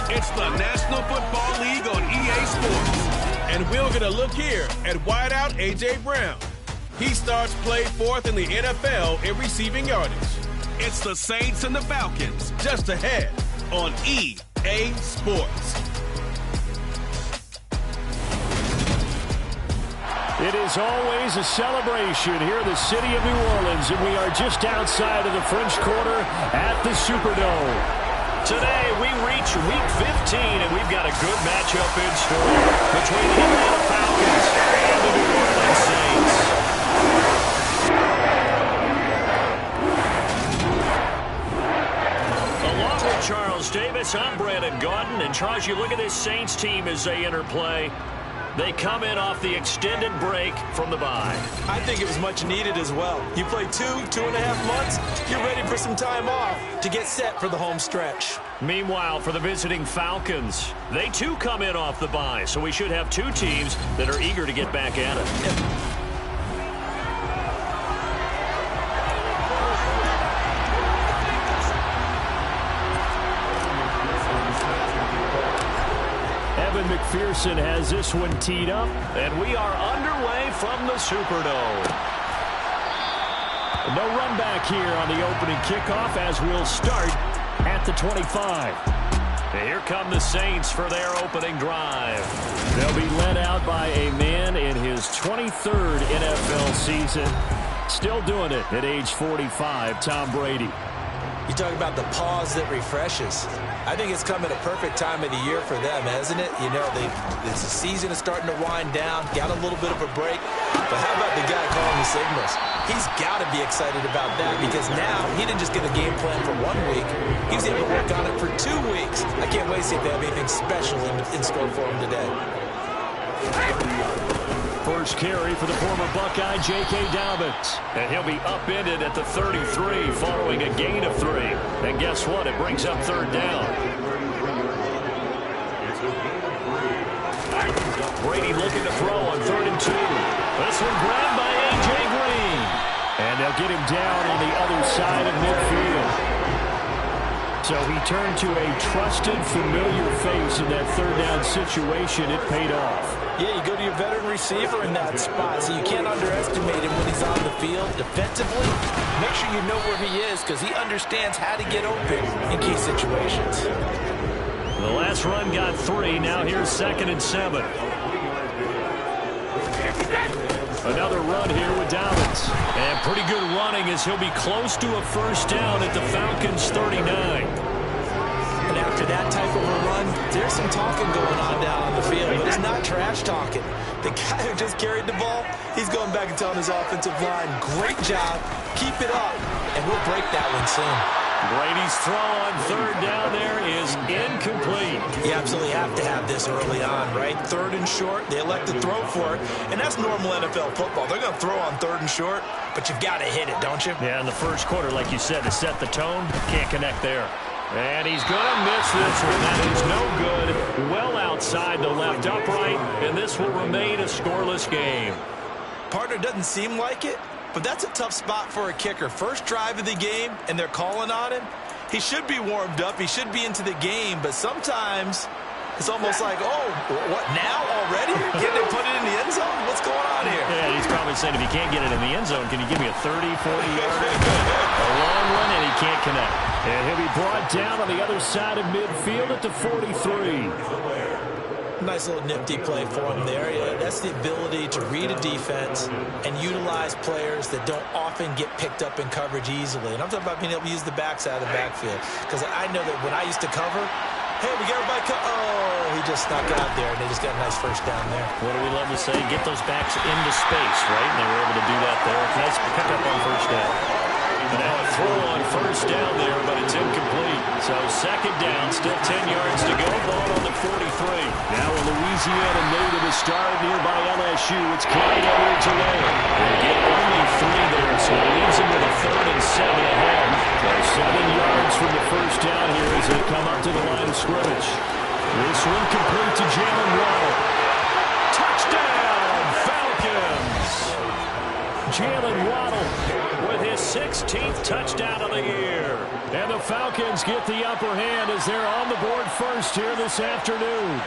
It's the National Football League on EA Sports. And we'll get a look here at wideout A.J. Brown. He starts play fourth in the NFL in receiving yardage. It's the Saints and the Falcons just ahead on EA Sports. It is always a celebration here in the city of New Orleans, and we are just outside of the French Quarter at the Superdome. Today, we reach Week 15, and we've got a good matchup in store between the Atlanta Falcons and the New Orleans Saints. Along with Charles Davis, I'm Brandon Gaudin, and Charles, you look at this Saints team as they enter play. They come in off the extended break from the bye. I think it was much needed as well. You play 2.5 months, you're ready for some time off to get set for the home stretch. Meanwhile, for the visiting Falcons, they too come in off the bye, so we should have two teams that are eager to get back at it. McPherson has this one teed up, and we are underway from the Superdome. No run back here on the opening kickoff as we'll start at the 25. And here come the Saints for their opening drive. They'll be led out by a man in his 23rd NFL season. Still doing it at age 45, Tom Brady. You talk about the pause that refreshes. I think it's come at a perfect time of the year for them, hasn't it? You know, the season is starting to wind down, got a little bit of a break. But how about the guy calling the signals? He's got to be excited about that because now he didn't just get a game plan for 1 week. He was able to work on it for 2 weeks. I can't wait to see if they have anything special in store for him today. First carry for the former Buckeye, J.K. Dobbins. And he'll be upended at the 33 following a gain of 3. And guess what? It brings up third down. Brady looking to throw on 3rd and 2. This one grabbed by A.J. Green. And they'll get him down on the other side of midfield. So he turned to a trusted, familiar face in that third down situation. It paid off. Yeah, you go to your veteran receiver in that spot, so you can't underestimate him when he's on the field. Defensively, make sure you know where he is because he understands how to get open in key situations. The last run got 3. Now here's 2nd and 7. Another run here with Dobbins. And pretty good running as he'll be close to a first down at the Falcons' 39. And after that type of a run, there's some talking going on down on the field, but it's not trash talking. The guy who just carried the ball, he's going back and telling his offensive line, great job, keep it up, and we'll break that one soon. Brady's throw on 3rd down there is incomplete. You absolutely have to have this early on, right? 3rd and short, they elect to throw for it, and that's normal NFL football. They're going to throw on 3rd and short, but you've got to hit it, don't you? Yeah, in the first quarter, like you said, to set the tone, can't connect there. And he's going to miss this one. That is no good. Well outside the left upright, and this will remain a scoreless game. Partner, doesn't seem like it, but that's a tough spot for a kicker. First drive of the game, and they're calling on him. He should be warmed up. He should be into the game, but sometimes it's almost like, oh, what, now already? Can they put it in the end zone? What's going on here? Yeah, he's probably saying if he can't get it in the end zone, can you give me a 30, 40-yarder? A long one, and he can't connect. And he'll be brought down on the other side of midfield at the 43. Nice little nifty play for him there. Yeah, that's the ability to read a defense and utilize players that don't often get picked up in coverage easily. And I'm talking about being able to use the backside of the backfield. Because I know that when I used to cover, hey, we got everybody oh, he just snuck out there, and they just got a nice first down there. What do we love to say? Get those backs into space, right? And they were able to do that there. Nice pickup on first down. And now a throw on first down there, but it's incomplete. So 2nd down, still 10 yards to go. Ball on the 43. Now a Louisiana native is started nearby LSU. It's Clyde Edwards-Helaire. They get only 3 there, so it leaves him with a 3rd and 7 ahead. So 7 yards from the first down here as they come up to the line of scrimmage. This one complete to Jalen Waddle. Touchdown, Falcons! Jalen Waddle with his 16th touchdown of the year. And the Falcons get the upper hand as they're on the board first here this afternoon.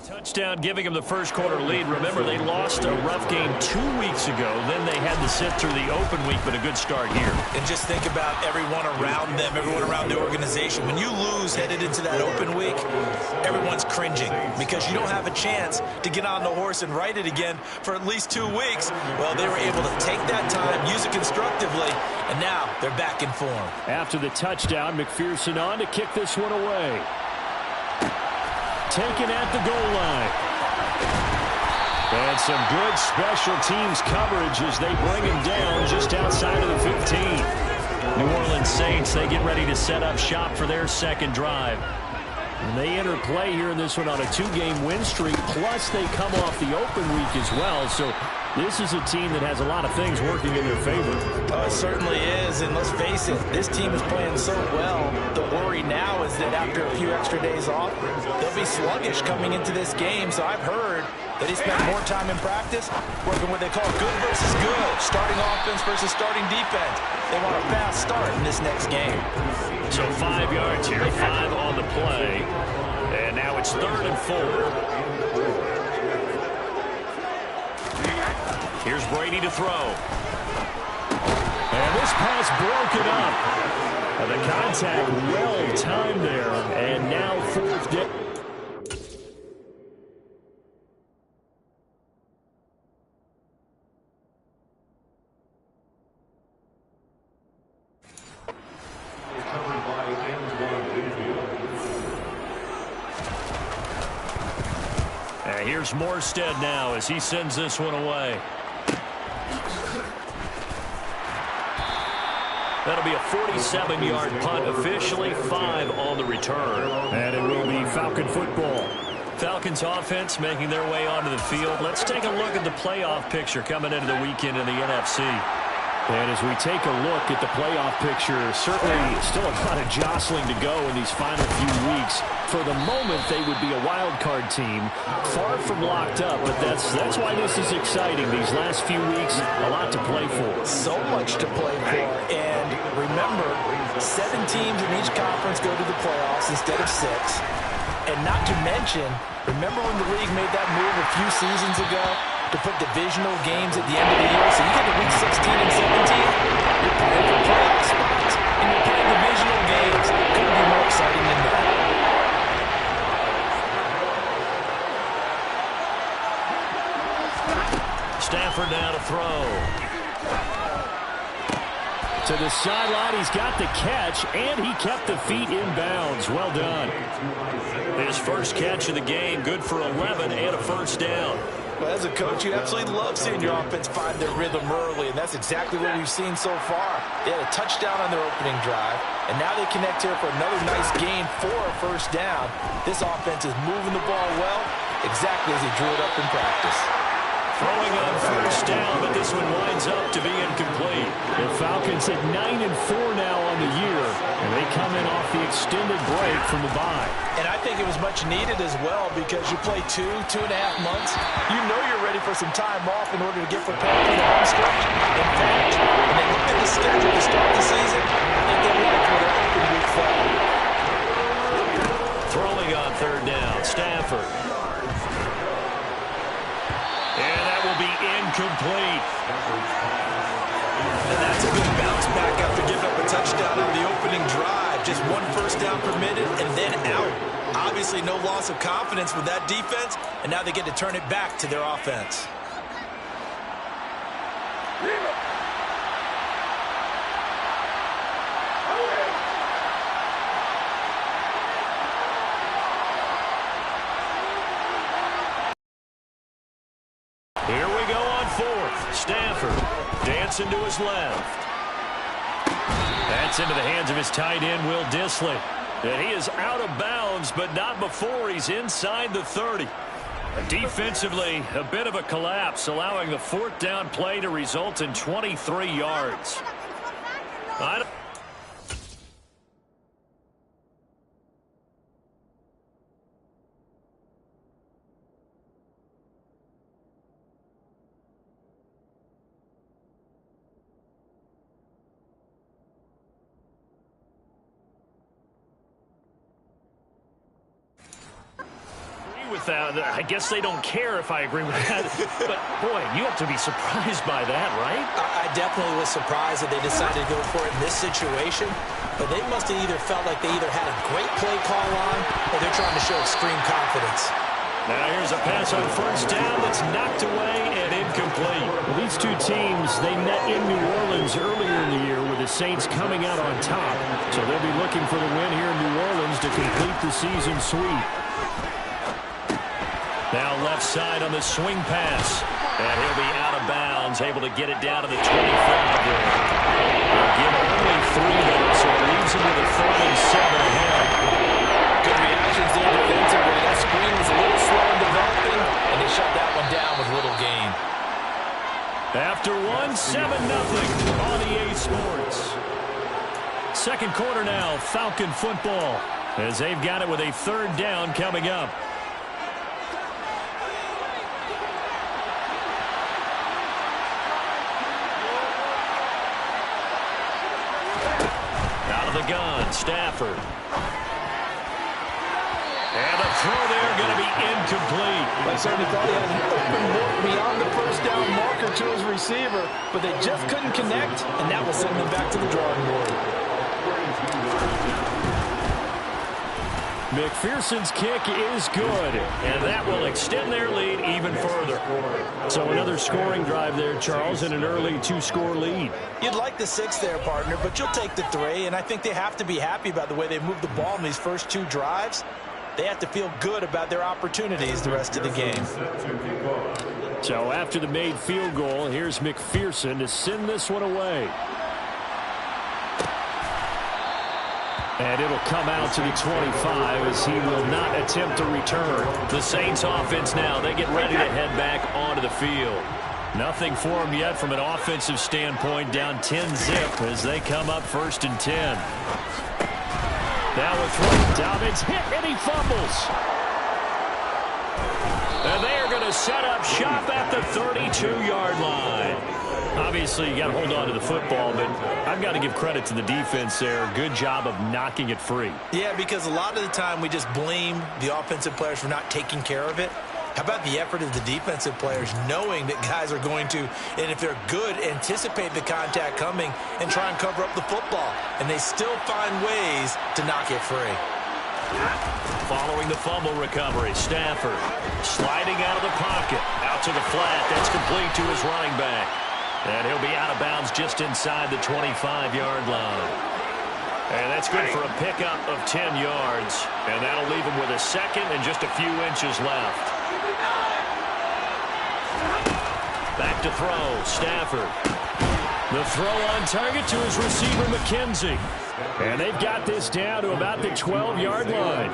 Touchdown giving them the first quarter lead. Remember, they lost a rough game 2 weeks ago. Then they had to sit through the open week, but a good start here. And just think about everyone around them, everyone around the organization. When you lose headed into that open week, everyone's cringing because you don't have a chance to get on the horse and ride it again for at least 2 weeks. Well, they were able to take that time, use it constructively, and now they're back in form. After the touchdown, McPherson on to kick this one away. Taken at the goal line. And some good special teams coverage as they bring him down just outside of the 15. New Orleans Saints, they get ready to set up shop for their second drive. And they enter play here in this one on a 2-game win streak, plus they come off the open week as well. So this is a team that has a lot of things working in their favor. It certainly is, and let's face it, this team is playing so well. The worry now is that after a few extra days off, they'll be sluggish coming into this game. So I've heard that he spent more time in practice working what they call good versus good, starting offense versus starting defense. They want a fast start in this next game. So 5 yards here, 5 on the play, and now it's 3rd and 4. Here's Brady to throw. And this pass broken up. And the contact well timed there. And now 4th down. And here's Morstead now as he sends this one away. That'll be a 47-yard punt, officially 5 on the return. And it will be Falcon football. Falcons offense making their way onto the field. Let's take a look at the playoff picture coming into the weekend in the NFC. And as we take a look at the playoff picture, certainly still a lot of jostling to go in these final few weeks. For the moment, they would be a wild card team, far from locked up, but that's why this is exciting. These last few weeks, a lot to play for. So much to play for, and remember, 7 teams in each conference go to the playoffs instead of 6. And not to mention, remember when the league made that move a few seasons ago to put divisional games at the end of the year? So you get to week 16 and 17, you're playing for playoff spots, and you're playing divisional games. Couldn't be more exciting than that. Stafford now to throw. To the sideline, he's got the catch, and he kept the feet in bounds. Well done. His first catch of the game, good for 11 and a first down. Well, as a coach, you absolutely love seeing your offense find their rhythm early, and that's exactly what we've seen so far. They had a touchdown on their opening drive, and now they connect here for another nice gain for a first down. This offense is moving the ball well, exactly as he drew it up in practice. Throwing on first down, but this one winds up to be incomplete. The Falcons at 9-4 now on the year, and they come in off the extended break from the bye. And I think it was much needed as well because you play 2.5 months. You know you're ready for some time off in order to get prepared for the home stretch. In fact, when they looked at the schedule to start the season, I think they ready for their open week fall. Throwing on 3rd down, Stafford. And that will be incomplete. And that's a good bounce back after giving up a touchdown on the opening drive. Just 1 first down permitted and then out. Obviously no loss of confidence with that defense, and now they get to turn it back to their offense. Here we go on 4th. Stafford dancing to his left. That's into the hands of his tight end, Will Dissly. And he is out of bounds, but not before he's inside the 30. Defensively, a bit of a collapse, allowing the 4th down play to result in 23 yards. with that. I guess they don't care if I agree with that. But, boy, you have to be surprised by that, right? I definitely was surprised that they decided to go for it in this situation. But they must have either felt like they either had a great play call on or they're trying to show extreme confidence. Now here's a pass on first down that's knocked away and incomplete. Well, these two teams, they met in New Orleans earlier in the year with the Saints coming out on top. So they'll be looking for the win here in New Orleans to complete the season sweep. Now left side on the swing pass. And he'll be out of bounds, able to get it down to the 25 there. They'll give him only 3 there, so it leaves him with a 3rd and 7 ahead. Good reactions there defensively. That screen was a little slow in developing, and they shut that one down with little gain. After 7-0 on EA Sports. Second quarter now, Falcon football, as they've got it with a 3rd down coming up. Out of the gun, Stafford. And the throw there going to be incomplete. I certainly thought he had an open look beyond the first down marker to his receiver, but they just couldn't connect, and that will send them back to the drawing board. McPherson's kick is good, and that will extend their lead even further. So another scoring drive there, Charles, and an early 2-score lead. You'd like the 6 there, partner, but you'll take the 3, and I think they have to be happy about the way they moved the ball in these first 2 drives. They have to feel good about their opportunities the rest of the game. So after the made field goal, here's McPherson to send this one away. And it'll come out to the 25 as he will not attempt to return. The Saints offense now, they get ready to head back onto the field. Nothing for them yet from an offensive standpoint, down 10-zip as they come up 1st and 10. Now with Dobbins hit and he fumbles. And they are going to set up shop at the 32-yard line. Obviously, you got to hold on to the football, but I've got to give credit to the defense there. Good job of knocking it free. Yeah, because a lot of the time we just blame the offensive players for not taking care of it. How about the effort of the defensive players knowing that guys are going to, and if they're good, anticipate the contact coming and try and cover up the football. And they still find ways to knock it free. Following the fumble recovery, Stafford sliding out of the pocket, out to the flat. That's complete to his running back. And he'll be out of bounds just inside the 25-yard line. And that's good for a pickup of 10 yards. And that'll leave him with a 2nd and just a few inches left. Back to throw, Stafford. The throw on target to his receiver, McKenzie. And they've got this down to about the 12-yard line.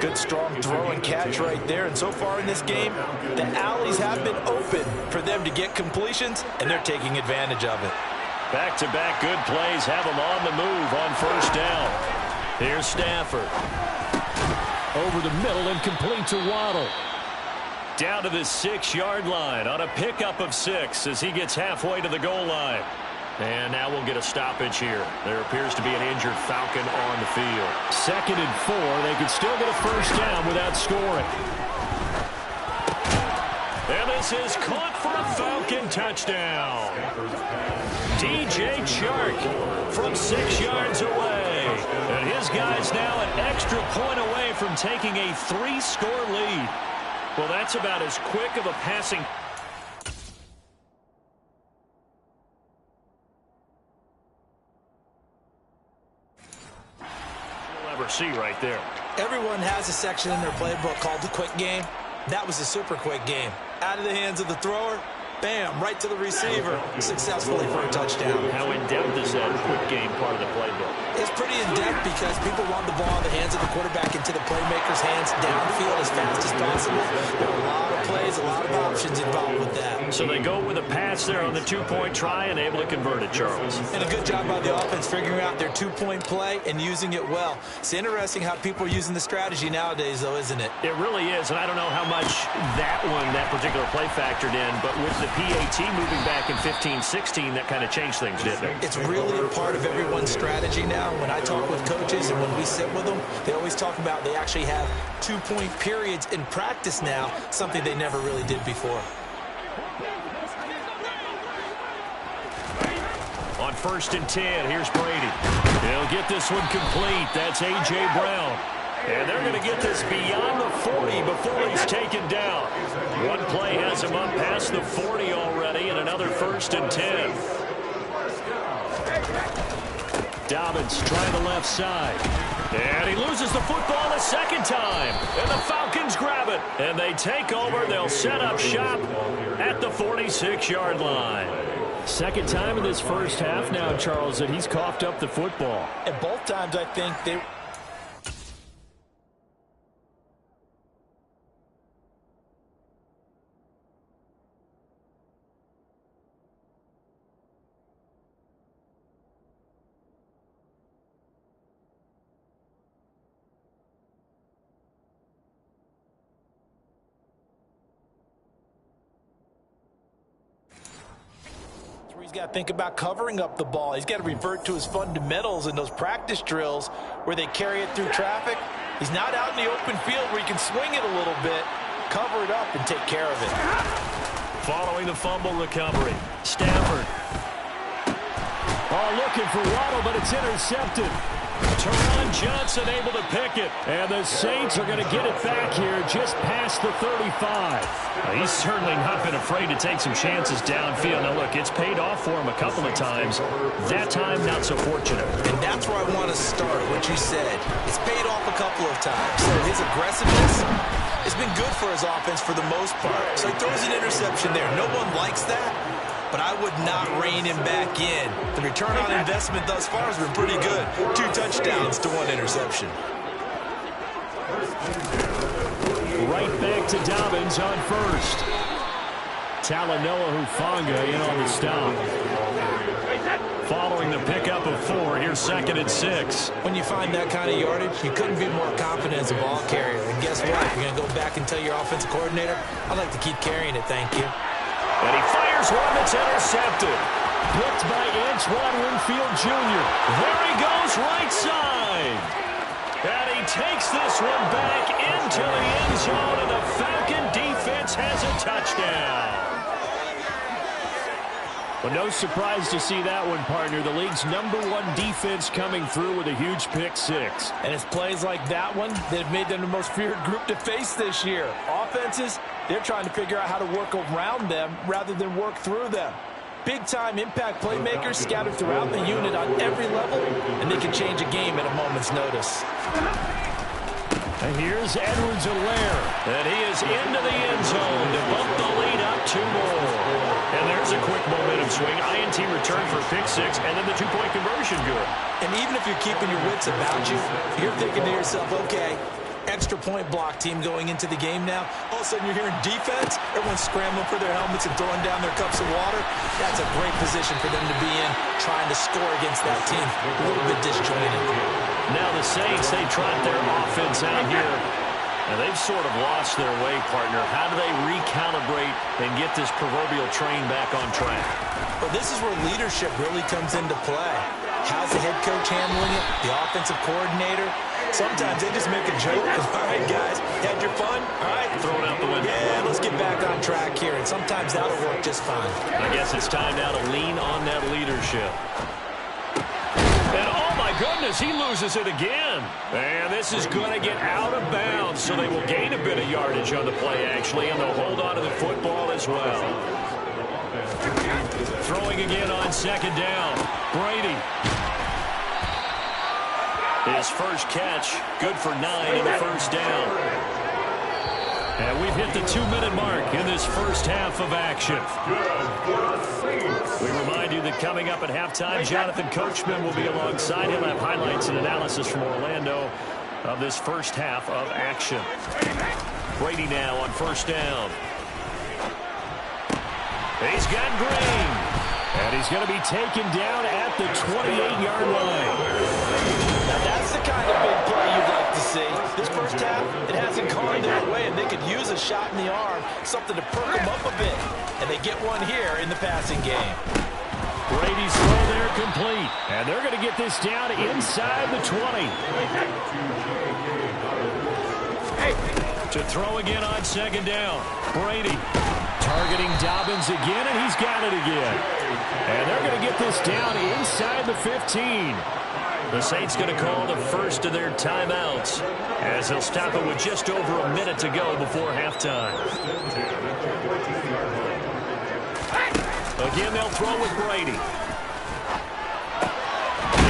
Good strong throw and catch right there. And so far in this game, the alleys have been open for them to get completions, and they're taking advantage of it. Back-to-back good plays have them on the move on 1st down. Here's Stafford. Over the middle and complete to Waddle. Down to the 6-yard line on a pickup of 6 as he gets halfway to the goal line. And now we'll get a stoppage here. There appears to be an injured Falcon on the field. 2nd and 4. They could still get a 1st down without scoring. And this is caught for a Falcon touchdown. DJ Chark from 6 yards away. And his guy's now an extra point away from taking a 3-score lead. Well, that's about as quick of a passing. You'll ever see right there. Everyone has a section in their playbook called the quick game. That was a super quick game. Out of the hands of the thrower, bam, right to the receiver, successfully for a touchdown. How in-depth is that quick game part of the playbook? It's pretty in-depth because people want the ball in the hands of the quarterback into the playmaker's hands downfield as fast as possible. There are a lot of plays, a lot of options involved with that. So they go with a pass there on the 2-point try and able to convert it, Charles. And a good job by the offense figuring out their 2-point play and using it well. It's interesting how people are using the strategy nowadays, though, isn't it? It really is, and I don't know how much that particular play factored in, but with the PAT moving back in 15-16, that kind of changed things, didn't it? It's really a part of everyone's strategy now. down, when I talk with coaches and when we sit with them, they always talk about they actually have 2-point periods in practice now, something they never really did before. On 1st and 10, here's Brady. He'll get this one complete. That's A.J. Brown. And they're going to get this beyond the 40 before he's taken down. One play has him up past the 40 already, and another 1st and 10. Dobbins trying the left side. And he loses the football the second time. And the Falcons grab it. And they take over. They'll set up shop at the 46-yard line. Second time in this first half now, Charles, that he's coughed up the football. And both times I think they... He's got to think about covering up the ball. He's got to revert to his fundamentals in those practice drills where they carry it through traffic. He's not out in the open field where he can swing it a little bit, cover it up, and take care of it. Following the fumble recovery, Stafford. Oh, looking for Waddle, but it's intercepted. Teron Johnson able to pick it. And the Saints are going to get it back here just past the 35. He's certainly not been afraid to take some chances downfield. Now, look, it's paid off for him a couple of times. That time, not so fortunate. And that's where I want to start, what you said. It's paid off a couple of times. So his aggressiveness has been good for his offense for the most part. So he throws an interception there. No one likes that, but I would not rein him back in. The return on investment thus far has been pretty good. 2 touchdowns to 1 interception. Right back to Dobbins on first. Talanoa Hufanga in on the stop. Following the pickup of 4, here's 2nd and 6. When you find that kind of yardage, you couldn't be more confident as a ball carrier. And guess what? You're going to go back and tell your offensive coordinator, I'd like to keep carrying it, thank you. And he fires one that's intercepted. Blocked by Antoine Winfield Jr. There he goes, right side. And he takes this one back into the end zone, and the Falcon defense has a touchdown. Well, no surprise to see that one, partner. The league's #1 defense coming through with a huge pick 6. And it's plays like that one that have made them the most feared group to face this year. Offenses, they're trying to figure out how to work around them rather than work through them. Big-time impact playmakers scattered throughout the unit on every level, and they can change a game at a moment's notice. And here's Edwards-Helaire. And he is into the end zone to bump the lead up 2 more. And there's a quick momentum swing. INT return for pick 6, and then the 2-point conversion good. And even if you're keeping your wits about you, you're thinking to yourself, okay, extra point block team going into the game now. All of a sudden you're hearing defense. Everyone's scrambling for their helmets and throwing down their cups of water. That's a great position for them to be in, trying to score against that team. A little bit disjointed. Now the Saints, they trot their offense out here. And they've sort of lost their way, partner. How do they recalibrate and get this proverbial train back on track? Well, this is where leadership really comes into play. How's the head coach handling it? The offensive coordinator? Sometimes they just make a joke. All right, guys, had your fun? All right. Throw it out the window. Yeah, let's get back on track here. And sometimes that'll work just fine. I guess it's time now to lean on that leadership. And oh my goodness, he loses it again. And this is going to get out of bounds, so they will gain a bit of yardage on the play, actually, and they'll hold on to the football as well. Throwing again on 2nd down. Brady. His first catch, good for 9 in the first down. And we've hit the 2-minute mark in this first half of action. We remind you that coming up at halftime, Jonathan Coachman will be alongside. He'll have highlights and analysis from Orlando of this first half of action. Brady now on 1st down. He's got Green. And he's going to be taken down at the 28-yard line. Now that's the kind of big play you'd like to see. This first half, it hasn't gone their way, and they could use a shot in the arm, something to perk them up a bit. And they get one here in the passing game. Brady's throw there complete. And they're going to get this down inside the 20. To throw again on second down. Brady targeting Dobbins again, and he's got it again. And they're going to get this down inside the 15. The Saints going to call the first of their timeouts as they'll stop it with just over a minute to go before halftime. Again, they'll throw with Brady.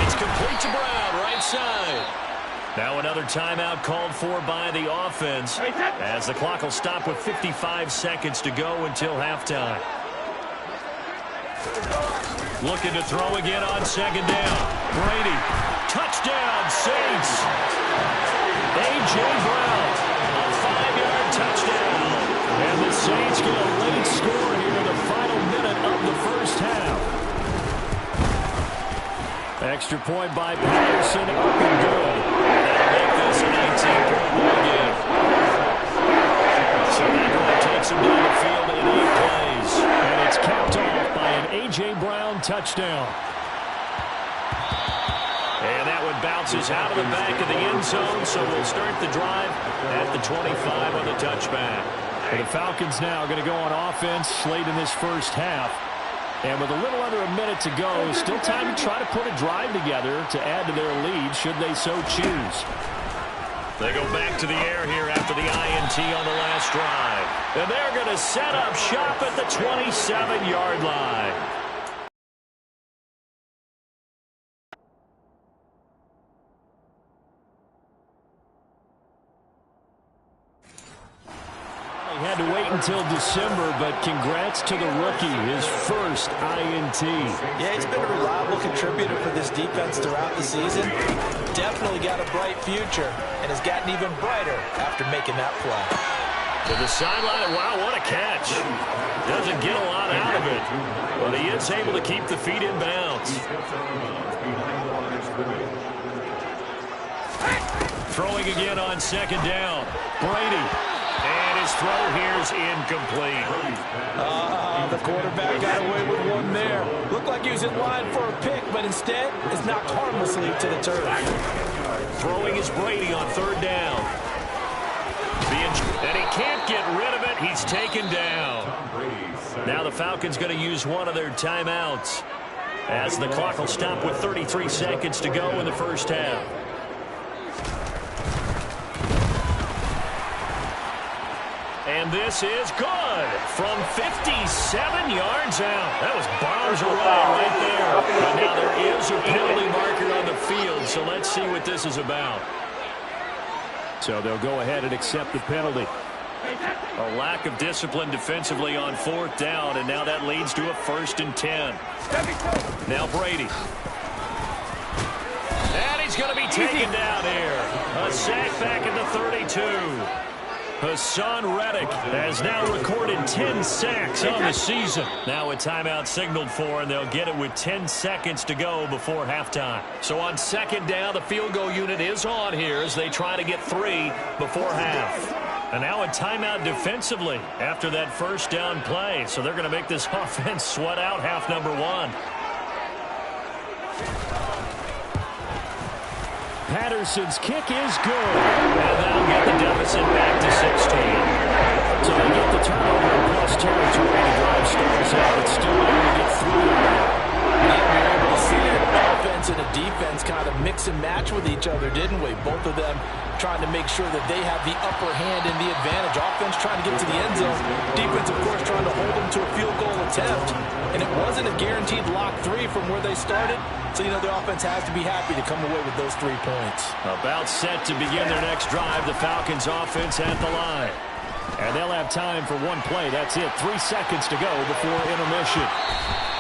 It's complete to Brown, right side. Now another timeout called for by the offense as the clock will stop with 55 seconds to go until halftime. Looking to throw again on second down. Brady. Touchdown, Saints. A.J. Brown. A 5-yard touchdown. And the Saints get a late score here in the final minute of the first half. Extra point by Patterson. Up and good. That'll make this an 18-point ball game. So that one takes him down the field in 8 plays. And it's capped off by an A.J. Brown touchdown. And that one bounces out of the back of the end zone, so we'll start the drive at the 25 on the touchback. And the Falcons now going to go on offense late in this first half. And with a little under a minute to go, still time to try to put a drive together to add to their lead should they so choose. They go back to the air here after the INT on the last drive. And they're going to set up shop at the 27-yard line. Had to wait until December, but congrats to the rookie, his first INT. Yeah, he's been a reliable contributor for this defense throughout the season. Definitely got a bright future, and has gotten even brighter after making that play. To the sideline, wow, what a catch. Doesn't get a lot out of it, but he is able to keep the feet in bounds. Throwing again on second down. Brady. And his throw here is incomplete. The quarterback got away with one there. Looked like he was in line for a pick, but instead is knocked harmlessly to the turf. Throwing is Brady on third down. And he can't get rid of it. He's taken down. Now the Falcons going to use one of their timeouts as the clock will stop with 33 seconds to go in the first half. And this is good from 57 yards out. That was bombs away right there. But now there is a penalty marker on the field, so let's see what this is about. So they'll go ahead and accept the penalty. A lack of discipline defensively on fourth down, and now that leads to a 1st and 10. Now Brady. And he's going to be taken down here. A sack back at the 32. Hassan Reddick has now recorded 10 sacks on the season. Now a timeout signaled for, and they'll get it with 10 seconds to go before halftime. So on second down, the field goal unit is on here as they try to get 3 before half. And now a timeout defensively after that first down play. So they're going to make this offense sweat out half number 1. Patterson's kick is good. And that'll get the deficit back to 16. So they get the turnover in plus territory. The drive starts out, but still able to get 3 on it. Yeah, we were able to see the offense and the defense kind of mix and match with each other, didn't we? Both of them trying to make sure that they have the upper hand and the advantage. Offense trying to get to the end zone. Defense, of course, trying to hold them to a field goal attempt. And it wasn't a guaranteed lock 3 from where they started. So, you know, the offense has to be happy to come away with those 3 points. About set to begin their next drive, the Falcons offense at the line. And they'll have time for one play. That's it. 3 seconds to go before intermission.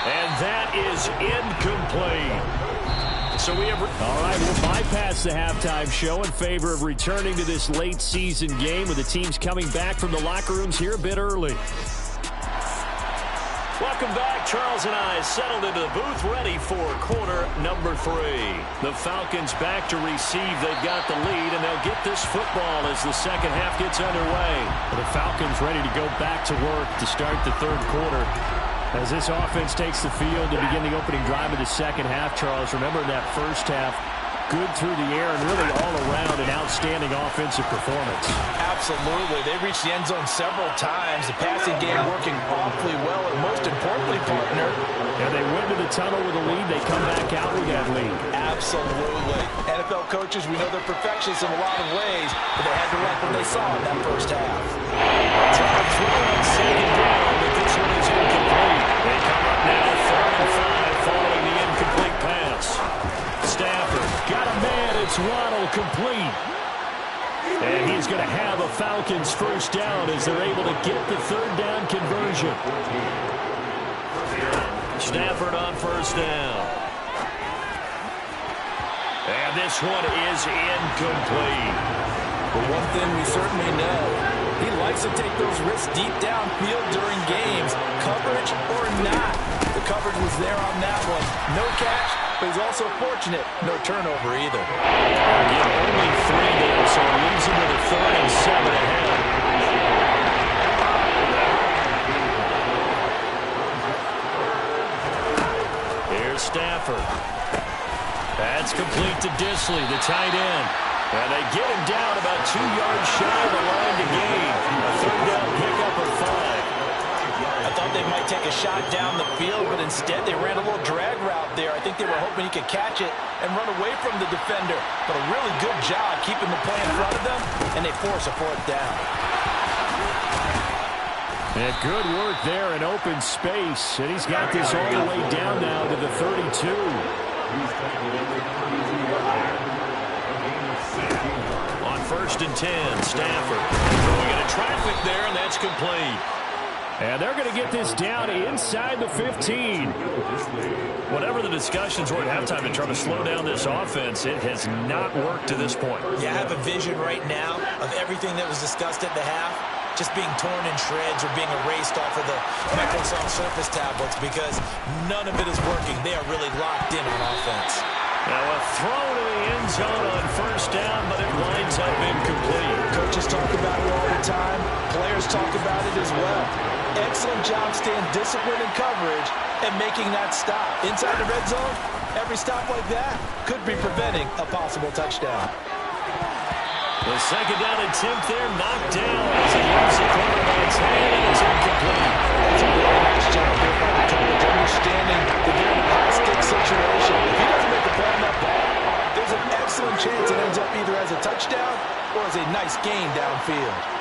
And that is incomplete. So we have... All right, we'll bypass the halftime show in favor of returning to this late season game with the teams coming back from the locker rooms here a bit early. Welcome back. Charles and I settled into the booth ready for quarter number 3. The Falcons back to receive. They've got the lead, and they'll get this football as the second half gets underway. The Falcons ready to go back to work to start the third quarter. As this offense takes the field to begin the opening drive of the second half, Charles, remember in that first half, good through the air and really all around an outstanding offensive performance. Absolutely. They reached the end zone several times. The passing game working awfully well, and most importantly, partner. And they went to the tunnel with a lead. They come back out with that lead. Absolutely. NFL coaches, we know they're perfectionists in a lot of ways, but they had to like what they saw in that first half. Trying to throw on second down, but this one is incomplete. They come up now 3rd and 5 following the incomplete pass. Stafford got a man. It's Waddle complete. And he's going to have a Falcons first down as they're able to get the 3rd down conversion. Stafford on first down. And this one is incomplete. But one thing we certainly know, he likes to take those risks deep downfield during games, coverage or not. The coverage was there on that one. No catch, but he's also fortunate. No turnover either. Again, only 3 there, so it leaves him with a 3rd and 7 ahead. Here's Stafford. That's complete to Disley, the tight end. And they get him down about 2 yards shy of the line to gain. A 3rd down pickup of 5. I thought they might take a shot down the field, but instead they ran a little drag route there. I think they were hoping he could catch it and run away from the defender. But a really good job keeping the play in front of them, and they force a 4th down. And good work there in open space. And he's got this all the way down now to the 32. On 1st and 10, Stafford throwing into traffic there, and that's complete. And they're going to get this down inside the 15. Whatever the discussions were at halftime to try to slow down this offense, it has not worked to this point. Yeah, I have a vision right now of everything that was discussed at the half just being torn in shreds or being erased off of the Microsoft Surface tablets because none of it is working. They are really locked in on offense. Now a throw to the end zone on first down, but it winds up incomplete. Coaches talk about it all the time. Players talk about it as well. Excellent job staying disciplined in coverage and making that stop. Inside the red zone, every stop like that could be preventing a possible touchdown. The second down attempt there knocked down as he leaves the quarterback's hand, and it's incomplete. That's a really nice job there by the coach, understanding that they're in a high-stakes situation. If he doesn't make a play on that ball, there's an excellent chance it ends up either as a touchdown or as a nice gain downfield.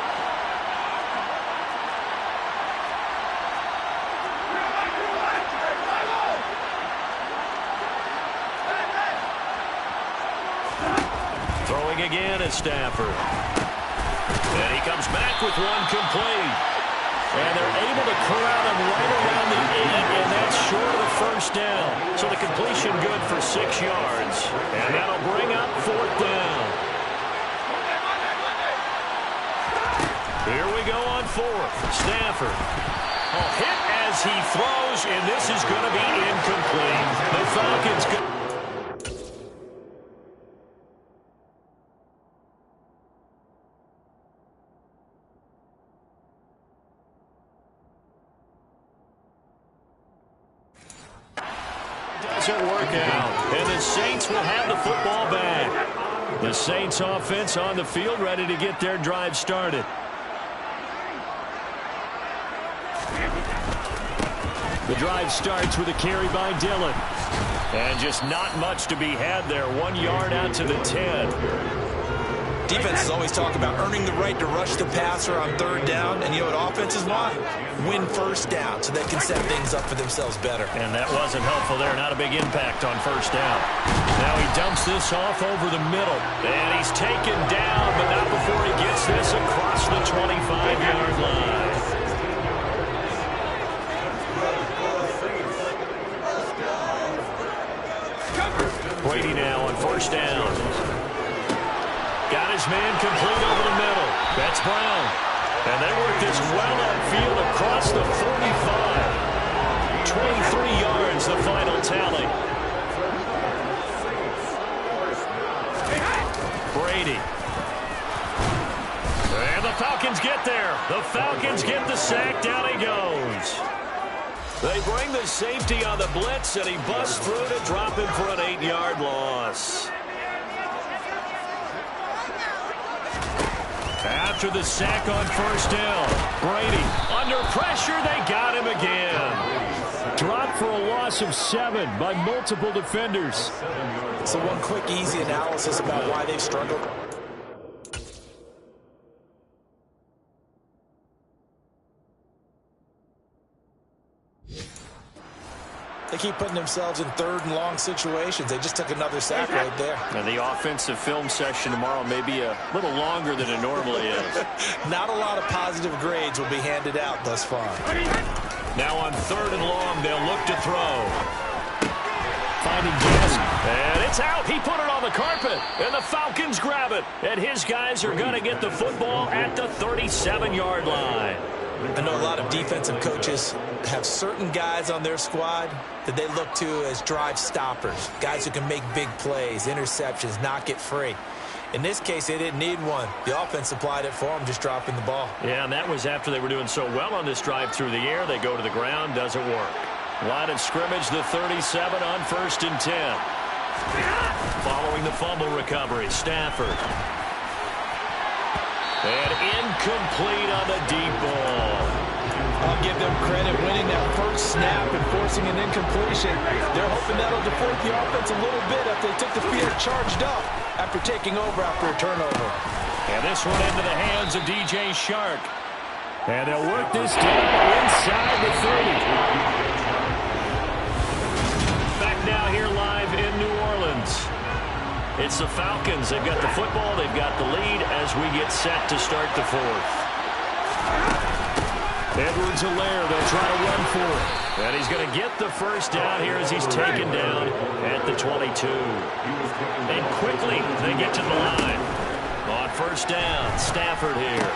Throwing again is Stafford. And he comes back with one complete. And they're able to corral him right around the 8, and that's short of the first down. So the completion good for 6 yards. And that'll bring up 4th down. Here we go on 4th. Stafford. Hit as he throws, and this is going to be incomplete. The Falcons go. Doesn't work out, and the Saints will have the football back. The Saints offense on the field ready to get their drive started. The drive starts with a carry by Dillon. And just not much to be had there. 1 yard out to the 10. Defenses always talk about earning the right to rush the passer on 3rd down. And you know what offenses want? Win first down so they can set things up for themselves better. And that wasn't helpful there. Not a big impact on first down. Now he dumps this off over the middle. And he's taken down, but not before he gets this across the 25-yard line. Brady now on first down. Got his man complete over the middle. That's Brown. And they work this well upfield across the 45. 23 yards, the final tally. Brady. And the Falcons get there. The Falcons get the sack. Down he goes. They bring the safety on the blitz, and he busts through to drop him for an 8-yard loss. After the sack on first down, Brady under pressure. They got him again. Dropped for a loss of 7 by multiple defenders. So one quick, easy analysis about why they've struggled. They keep putting themselves in third and long situations. They just took another sack right there. And the offensive film session tomorrow may be a little longer than it normally is. Not a lot of positive grades will be handed out thus far. Now on third and long, they'll look to throw. Finding Gaskin. And it's out. He put it on the carpet. And the Falcons grab it. And his guys are going to get the football at the 37-yard line. I know a lot of defensive coaches have certain guys on their squad that they look to as drive stoppers, guys who can make big plays, interceptions, not get free. In this case, they didn't need one. The offense supplied it for them, just dropping the ball. Yeah, and that was after they were doing so well on this drive through the air. They go to the ground, doesn't work. Line of scrimmage, the 37 on 1st and 10. Following the fumble recovery, Stafford. And incomplete on the deep ball. I'll give them credit winning that first snap and forcing an incompletion. They're hoping that'll deflate the offense a little bit after they took the field charged up after taking over after a turnover. And this one into the hands of DJ Shark. And they'll work this down inside the 30. Back now here live in New Orleans. It's the Falcons. They've got the football. They've got the lead as we get set to start the 4th. Edwards-Helaire, they'll try to run for it. And he's going to get the first down here as he's taken down at the 22. And quickly they get to the line. On first down, Stafford here.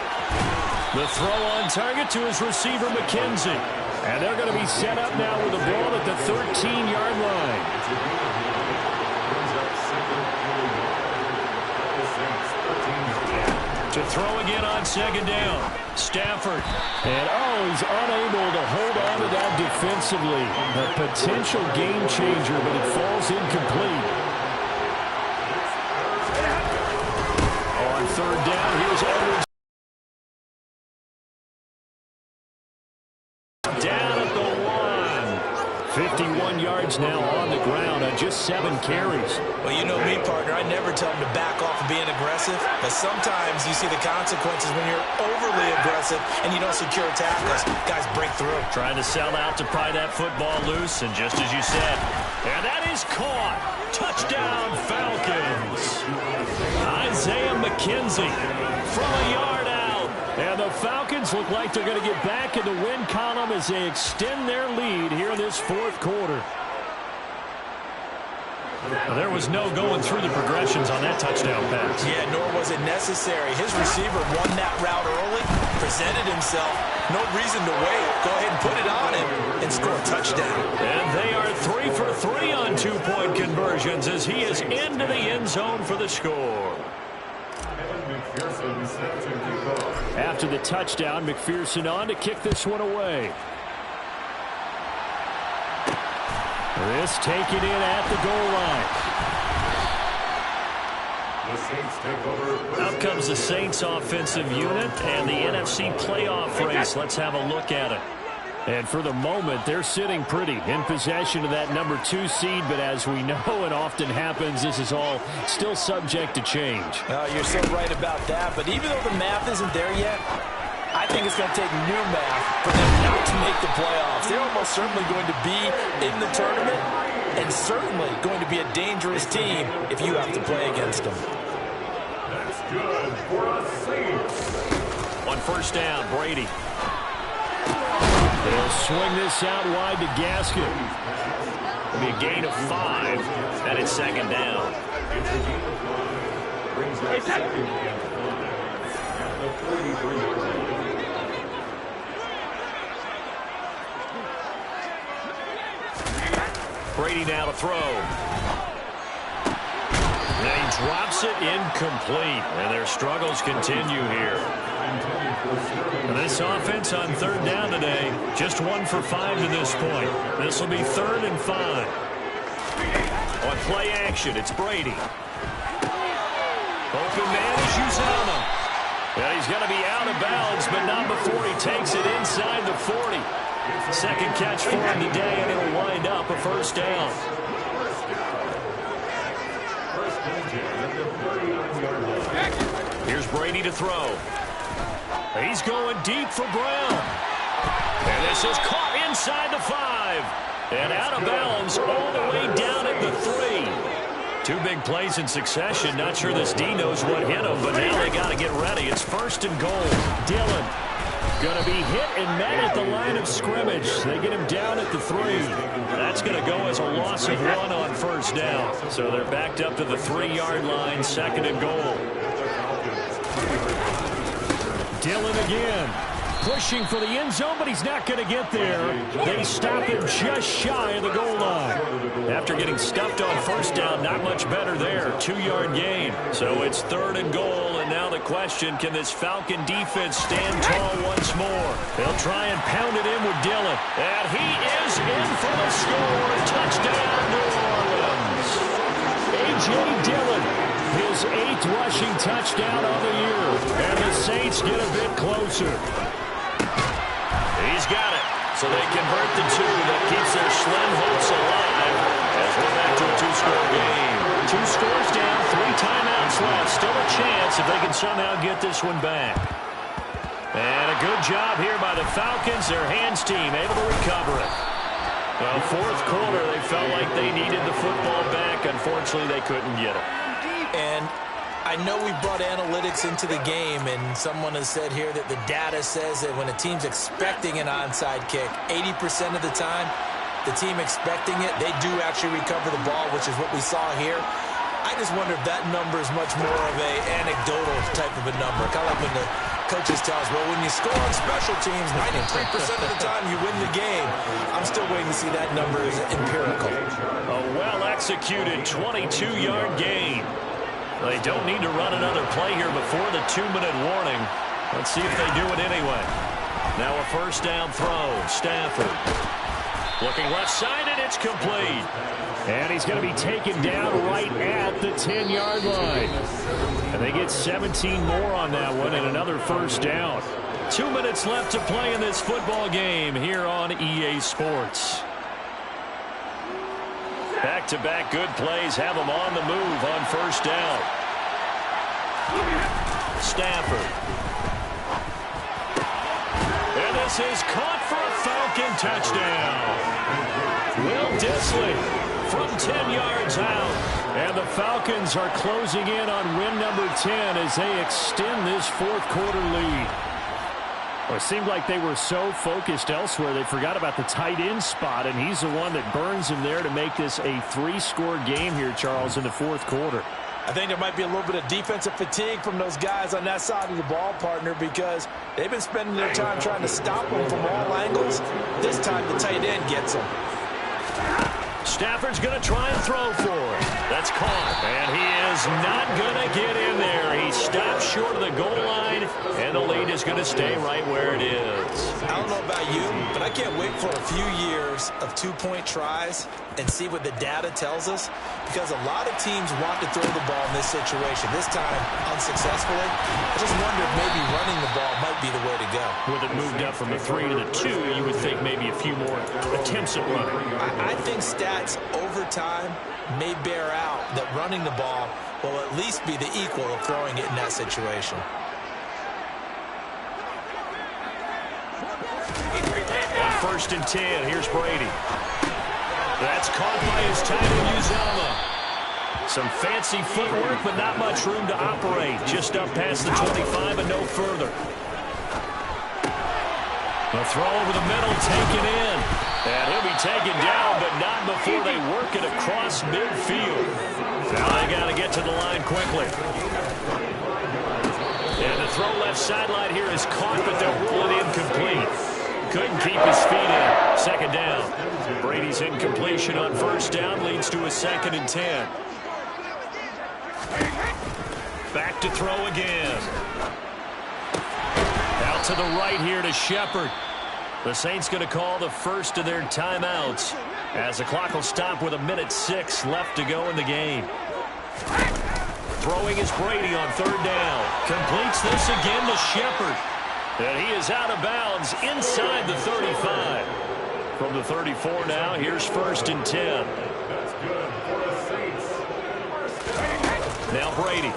The throw on target to his receiver, McKenzie. And they're going to be set up now with the ball at the 13-yard line. To throw again on second down. Stafford. And, he's unable to hold on to that defensively. A potential game changer, but it falls incomplete. On third down, here's Edwards. Down at the 1. 51 yards now on the ground on just 7 carries. Well, you know me, partner. I never tell them to back off of being aggressive, but sometimes you see the consequences when you're overly aggressive and you don't secure tackles. Guys break through. Trying to sell out to pry that football loose, and just as you said, and that is caught. Touchdown, Falcons. Isaiah McKenzie from a yard out. And the Falcons look like they're going to get back in the win column as they extend their lead here in this 4th quarter. There was no going through the progressions on that touchdown pass. Yeah, nor was it necessary. His receiver won that route early, presented himself. No reason to wait. Go ahead and put it on him and score a touchdown. And they are 3 for 3 on 2-point conversions as he is into the end zone for the score. After the touchdown, McPherson on to kick this one away. This taken in at the goal line. Out comes the Saints offensive unit and the NFC playoff race. Let's have a look at it. And for the moment, they're sitting pretty in possession of that number 2 seed. But as we know, it often happens, this is all still subject to change. You're so right about that. But even though the math isn't there yet, I think it's going to take new math for them not to make the playoffs. They're almost certainly going to be in the tournament and certainly going to be a dangerous team if you have to play against them. That's good for a Saints. On first down, Brady. They'll swing this out wide to Gaskin. It'll be a gain of 5, and it's second down. Brady now to throw. Then he drops it incomplete, and their struggles continue here. And this offense on third down today, just 1 for 5 to this point. This will be 3rd and 5. On play action, it's Brady. Open man is Uzomah. And he's going to be out of bounds, but not before he takes it inside the 40. Second catch for him today, and it'll wind up a first down. Here's Brady to throw. He's going deep for Brown. And this is caught inside the 5. And out of bounds all the way down at the 3. 2 big plays in succession. Not sure this D knows what hit him, but now they got to get ready. It's 1st and goal. Dillon going to be hit and met at the line of scrimmage. They get him down at the 3. That's going to go as a loss of 1 on first down. So they're backed up to the 3-yard line, 2nd and goal. Dillon again. Pushing for the end zone, but he's not going to get there. They stop him just shy of the goal line. After getting stuffed on first down, not much better there. 2-yard gain. So it's 3rd and goal, and now the question, can this Falcon defense stand tall once more? They'll try and pound it in with Dillon. And he is in for the score. Touchdown, New Orleans. A.J. Dillon, his 8th rushing touchdown of the year. And the Saints get a bit closer. He's got it. So they convert the 2. That keeps their slim hopes alive as we're back to a 2-score game. 2 scores down, 3 timeouts left. Still a chance if they can somehow get this one back. And a good job here by the Falcons. Their hands team able to recover it. Well, 4th quarter, they felt like they needed the football back. Unfortunately, they couldn't get it. And I know we brought analytics into the game, and someone has said here that the data says that when a team's expecting an onside kick, 80% of the time, the team expecting it, they do actually recover the ball, which is what we saw here. I just wonder if that number is much more of a anecdotal type of a number. Kind of like when the coaches tell us, well, when you score on special teams, 93% of the time you win the game. I'm still waiting to see that number is empirical. A well-executed 22-yard gain. They don't need to run another play here before the 2-minute warning. Let's see if they do it anyway. Now a first down throw. Stafford looking left side, and it's complete. And he's going to be taken down right at the 10-yard line. And they get 17 more on that one and another first down. 2 minutes left to play in this football game here on EA Sports. Back-to-back good plays have them on the move on first down. Stafford. And this is caught for a Falcon touchdown. Will Dissly from 10 yards out. And the Falcons are closing in on win number 10 as they extend this 4th quarter lead. Well, it seemed like they were so focused elsewhere they forgot about the tight end spot, and he's the one that burns him there to make this a 3-score game here, Charles, in the 4th quarter. I think there might be a little bit of defensive fatigue from those guys on that side of the ball, partner, because they've been spending their time trying to stop them from all angles. This time the tight end gets them. Stafford's going to try and throw for it. That's caught, and he is not going to get in there. He stopped short of the goal line, and the lead is going to stay right where it is. I don't know about you, but I can't wait for a few years of 2-point tries and see what the data tells us, because a lot of teams want to throw the ball in this situation. This time, unsuccessfully. I just wonder if maybe running the ball might be the way to go. With it moved up from the 3 to the 2, you would think maybe a few more attempts at running. I think stats over time may bear out that running the ball will at least be the equal of throwing it in that situation. On 1st and 10, here's Brady. That's caught by his tight end, Uzomah. Some fancy footwork, but not much room to operate. Just up past the 25 and no further. The throw over the middle, taken in. And he'll be taken down, but not before they work it across midfield. Now they got to get to the line quickly. And the throw left sideline here is caught, but they'll rule it incomplete. Couldn't keep his feet in. 2nd down. Brady's incompletion on 1st down leads to a 2nd and 10. Back to throw again. Out to the right here to Shepard. The Saints going to call the first of their timeouts as the clock will stop with 1:06 left to go in the game. Throwing is Brady on third down. Completes this again to Shepard. And he is out of bounds inside the 35. From the 34 now, here's 1st and 10. Now Brady.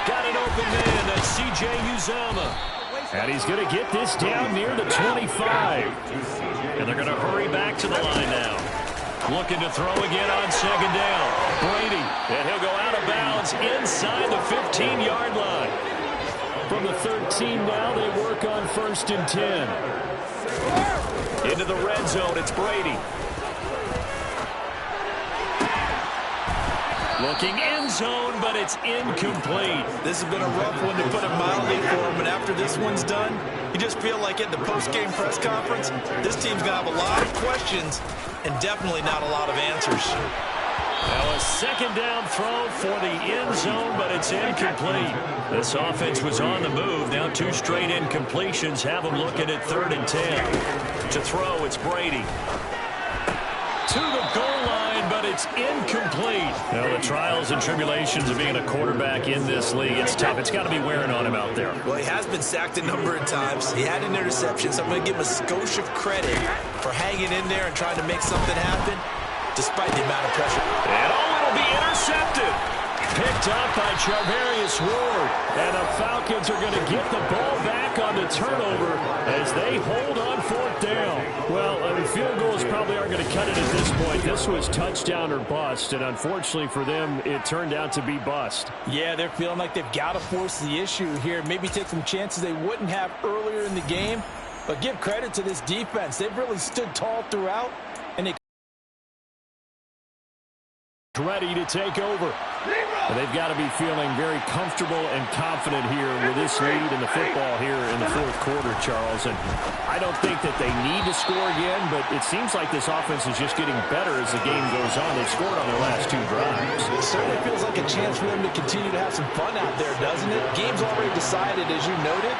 Got an open man. That's C.J. Uzomah. And he's going to get this down near the 25. And they're going to hurry back to the line now. Looking to throw again on 2nd down. Brady. And he'll go out of bounds inside the 15-yard line. From the 13 now, they work on 1st and 10. Into the red zone, it's Brady. Looking end zone, but it's incomplete. This has been a rough one, to put it mildly, for him. And after this one's done, you just feel like at the post-game press conference, this team's going to have a lot of questions and definitely not a lot of answers. Now a 2nd down throw for the end zone, but it's incomplete. This offense was on the move. Now 2 straight incompletions have them looking at 3rd and 10. To throw, it's Brady. To the goal line, but it's incomplete. Now the trials and tribulations of being a quarterback in this league, it's tough. It's got to be wearing on him out there. Well, he has been sacked a number of times. He had an interception, so I'm going to give him a skosh of credit for hanging in there and trying to make something happen, despite the amount of pressure. And it'll be intercepted. Picked up by Charvarius Ward. And the Falcons are going to get the ball back on the turnover as they hold on 4th down. Well, field goals probably aren't going to cut it at this point. This was touchdown or bust, and unfortunately for them, it turned out to be bust. Yeah, they're feeling like they've got to force the issue here. Maybe take some chances they wouldn't have earlier in the game. But give credit to this defense. They've really stood tall throughout, and they ready to take over. But they've got to be feeling very comfortable and confident here with this lead in the football here in the 4th quarter, Charles. And I don't think that they need to score again, but it seems like this offense is just getting better as the game goes on. They've scored on their last 2 drives. It certainly feels like a chance for them to continue to have some fun out there, doesn't it? Game's already decided, as you noted,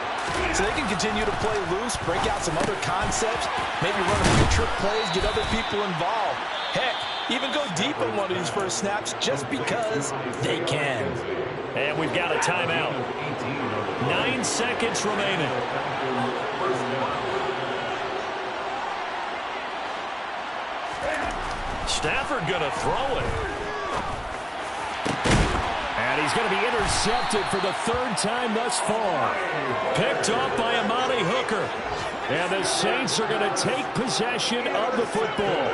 so they can continue to play loose, break out some other concepts, maybe run a few trick plays, get other people involved. Heck, even go deep on one of these first snaps just because they can. And we've got a timeout. 9 seconds remaining. Stafford going to throw it. And he's going to be intercepted for the 3rd time thus far. Picked off by Amani Hooker. And the Saints are going to take possession of the football.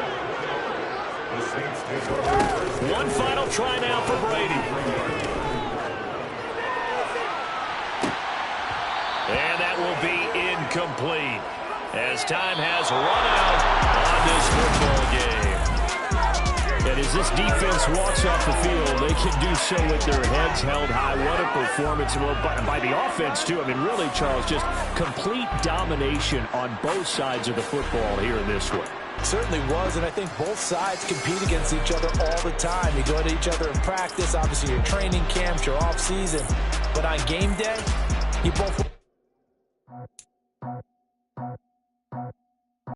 One final try now for Brady. And that will be incomplete as time has run out on this football game. And as this defense walks off the field, they can do so with their heads held high. What a performance. Well, by the offense, too. I mean, really, Charles, just complete domination on both sides of the football here in this one. Certainly was, and I think both sides compete against each other all the time. You go at each other in practice, obviously your training camps, your off season, but on game day, you both